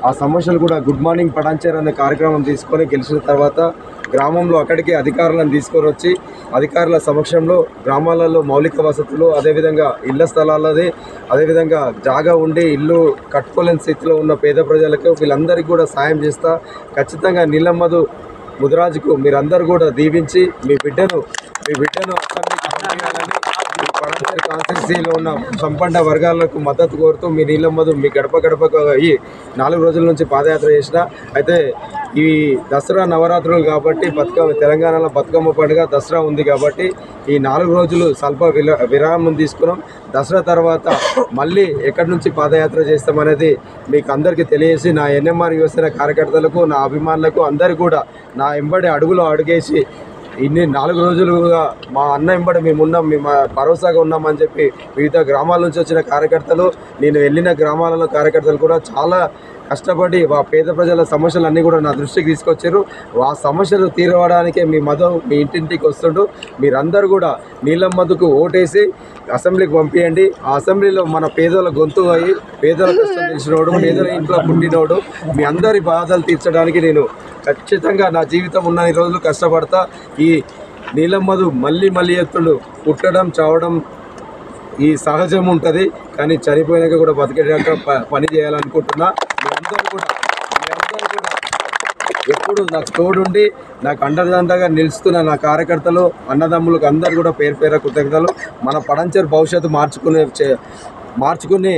ఆ సమస్యలు కూడా గుడ్ మార్నింగ్ పటాన్చేరు అనే కార్యక్రమం తీసుకొని గెలిచిన తర్వాత గ్రామంలో అక్కడికి అధికారులను తీసుకొని వచ్చి అధికారుల సమక్షంలో గ్రామాలలో మౌలిక వసతులు, అదేవిధంగా ఇళ్ల స్థలాలది, అదేవిధంగా జాగా ఉండి ఇల్లు కట్టుకోలేని స్థితిలో ఉన్న పేద ప్రజలకు వీళ్ళందరికీ కూడా సాయం చేస్తా. ఖచ్చితంగా నీలమ్మధు ముదిరాజుకు మీరందరూ కూడా దీవించి మీ బిడ్డను పటాన్చేరు కాన్స్టిట్యున్సీలో ఉన్న సంపన్న వర్గాలకు మద్దతు కోరుతూ మీ నీలమ్మధు మీ గడప గడపకు ఈ 4 రోజుల నుంచి పాదయాత్ర చేసిన. అయితే ఈ దసరా నవరాత్రులు కాబట్టి తెలంగాణలో బతుకమ్మ పండుగ దసరా ఉంది కాబట్టి ఈ 4 రోజులు స్వల్ప విరామం తీసుకున్నాం. దసరా తర్వాత మళ్ళీ ఎక్కడి నుంచి పాదయాత్ర చేస్తామనేది మీకు అందరికీ తెలియజేసి నా ఎన్ఎంఆర్ యువసేన కార్యకర్తలకు, నా అభిమానులకు అందరికీ కూడా నా ఎంబడి అడుగులో అడుగేసి ఇన్ని 4 రోజులుగా మా అన్న ఎంబడి మేమున్నాం, మేము భరోసాగా ఉన్నామని చెప్పి వివిధ గ్రామాల నుంచి వచ్చిన కార్యకర్తలు, నేను వెళ్ళిన గ్రామాలలో కార్యకర్తలు కూడా చాలా కష్టపడి పేద ప్రజల సమస్యలన్నీ కూడా నా దృష్టికి తీసుకొచ్చారు. ఆ సమస్యలు తీరవడానికే మీ ఇంటింటికి వస్తుంటూ మీరందరూ కూడా నీలమ్మధుకు ఓటేసి అసెంబ్లీకి పంపించండి. ఆ అసెంబ్లీలో మన పేదల గొంతు అయ్యి పేదల కష్టం తెలిసినోడు, పేదల ఇంట్లో పుట్టినోడు, మీ అందరి బాధలు తీర్చడానికి నేను ఖచ్చితంగా నా జీవితం ఉన్న ఈ రోజులు కష్టపడతా. ఈ నీలమ్మధు మళ్ళీ ఎత్తుడు పుట్టడం, చావడం ఈ సహజం ఉంటుంది, కానీ చనిపోయినాక కూడా బతికేటాక పని చేయాలనుకుంటున్నా. మీ అందరూ కూడా ఎప్పుడు నాకు తోడుండి నాకు అండదండగా నిలుస్తున్న నా కార్యకర్తలు, అన్నదమ్ములకు అందరూ కూడా పేరు కృతజ్ఞతలు. మన పటాన్చేరు భవిష్యత్తు మార్చుకునే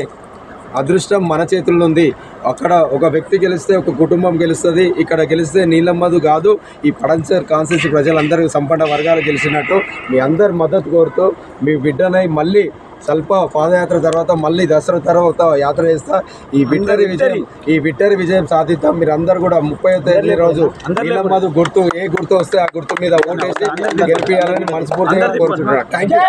అదృష్టం మన చేతుల్లో ఉంది. అక్కడ ఒక వ్యక్తి గెలిస్తే ఒక కుటుంబం గెలుస్తుంది, ఇక్కడ గెలిస్తే నీలమ్మధు కాదు ఈ పటాన్చేరు కాన్స్టిట్యున్సీ ప్రజలందరూ సంపన్న వర్గాలు గెలిచినట్టు. మీ అందరి మద్దతు కోరుతూ మీ బిడ్డనై మళ్ళీ స్వల్ప పాదయాత్ర తర్వాత మళ్ళీ దసరా తర్వాత యాత్ర చేస్తా. ఈ విక్టరీ విజయం సాధిద్దాం. మీరందరూ కూడా 30వ తేదీ రోజు నీలమ్మధు గుర్తు ఏ గుర్తు వస్తే ఆ గుర్తు మీద ఓటేసి గెలిపించాలని మనస్ఫూర్తిగా కోరుకుంటున్నాను. Thank you.